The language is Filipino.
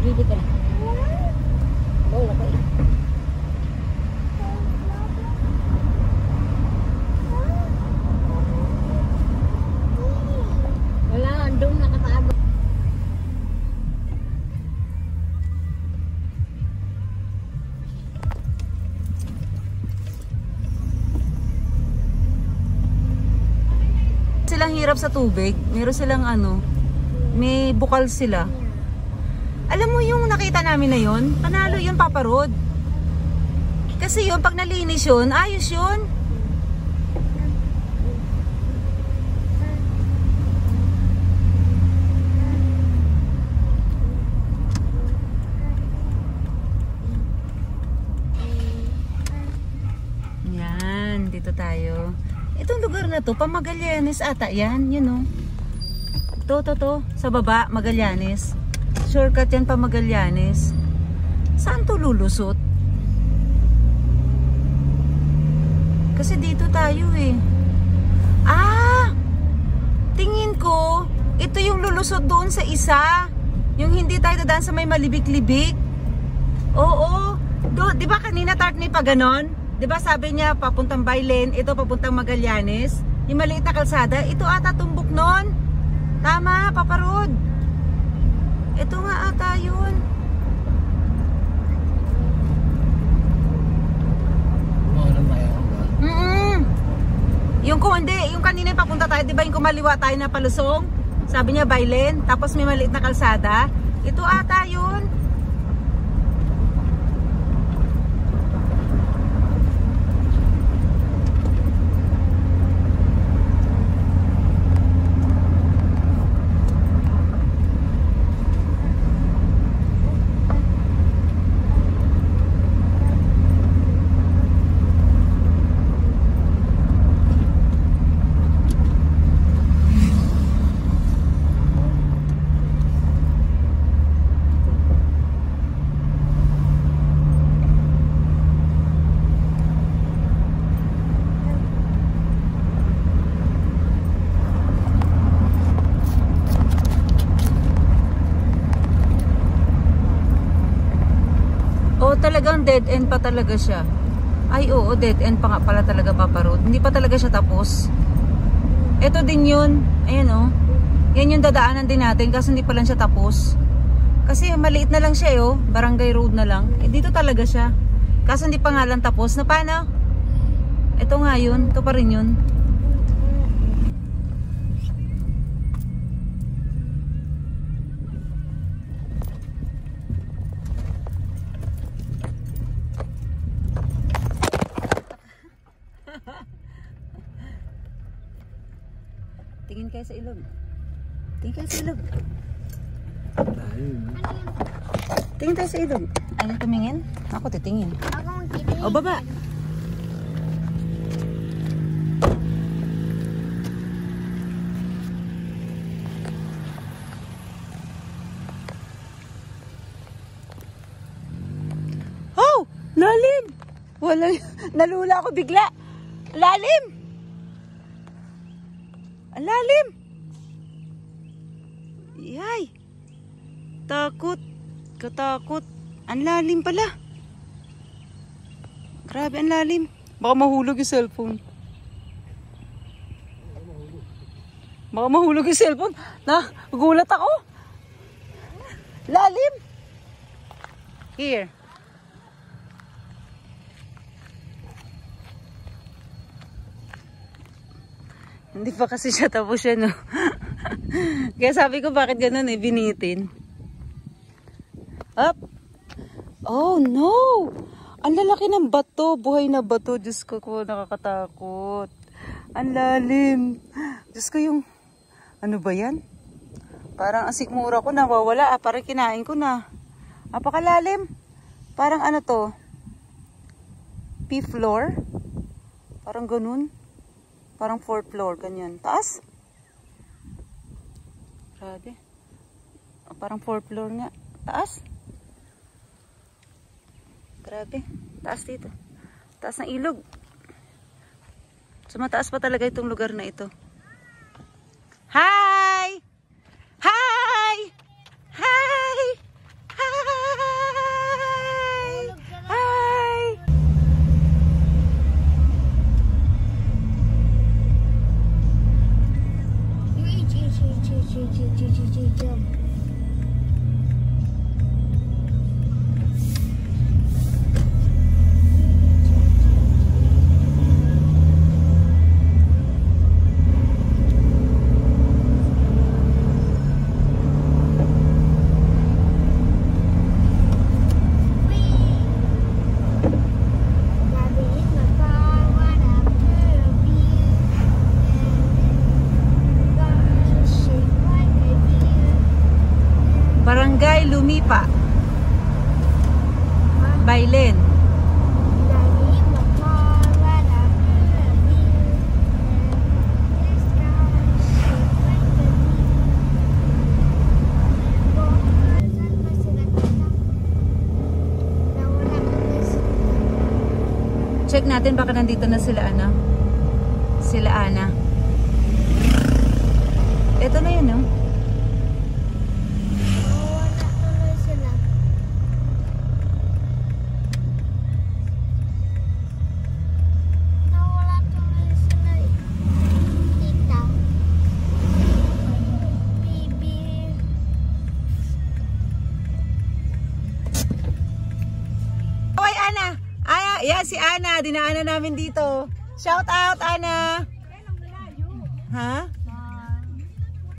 Ready ka na. Oh, lakay. Wala, andong nakatago. Silang hirap sa tubig. Meron silang ano, may bukal sila. Alam mo yung nakita namin na yun, panalo yun, Papa Rod. Kasi yun, pag nalinis yun, ayos yun. Yan, dito tayo. Itong lugar na to, Magallanes ata yan, yun o. To, sa baba, Magallanes. Shortcut yan Magallanes. Saan to lulusot? Kasi dito tayo eh. Ah! Tingin ko, ito yung lulusot doon sa isa. Yung hindi tayo dadaan sa may malibik-libik. Oo. Di ba kanina Tartney pa ganon? Di ba sabi niya papuntang Bailen, ito papuntang Magallanes? Yung maliit na kalsada, ito ata tumbok nun. Tama, Papa Rod. Ito nga ata yun. Yung kung hindi, yung kanina yung papunta tayo, di ba yung kumaliwa tayo na palusong? Sabi niya Bailen, tapos may maliit na kalsada. Ito ata yun. Talagang dead end pa talaga siya. Ay oo, dead end pa nga pala talaga, Papa Rod. Hindi pa talaga siya tapos. Ito din yun. Ayan o. Yan yung dadaanan din natin kasi hindi pa lang siya tapos. Kasi maliit na lang siya eh, oh. Barangay road na lang. Eh dito talaga siya. Kasi hindi pa nga lang tapos. Na paano? Ito nga yun. Ito pa rin yun. Tingin kayo sa ilog. Tingin kayo sa ilog. Tingin tayo sa ilog. Ayaw tumingin? Ako titingin. Ako magtitingin. O baba. Oh! Lalim! Wala. Nalula ako bigla. Lalim! Ang lalim. Yay. Takot. Katakot. Ang lalim pala. Grabe ang lalim. Baka mahulog yung cellphone. Baka mahulog yung cellphone. Gulat ako. Lalim. Here. Hindi pa kasi siya tapos siya, no? Kaya sabi ko, bakit ganun eh, binitin. Up! Oh, no! Ang lalaki ng bato, buhay na bato. Diyos ko, nakakatakot. Ang lalim. Diyos ko yung, ano ba yan? Parang ang sikmura ko nawawala, parang kinain ko na. Napakalalim. Parang ano to? P-floor? Parang ganun. Parang 4th floor, ganyan. Taas? Grabe. Parang 4th floor nga. Taas? Grabe. Taas dito. Taas ng ilog. So mataas pa talaga itong lugar na ito. Hi! Hi! Hi! Hi! Jump. Barangay Lumipa. Bailen. Check natin baka nandito na sila Ana. Sila Ana. Ito na yun, no? Yan si Ana, dinaanan namin dito. Shout out Ana. Ha?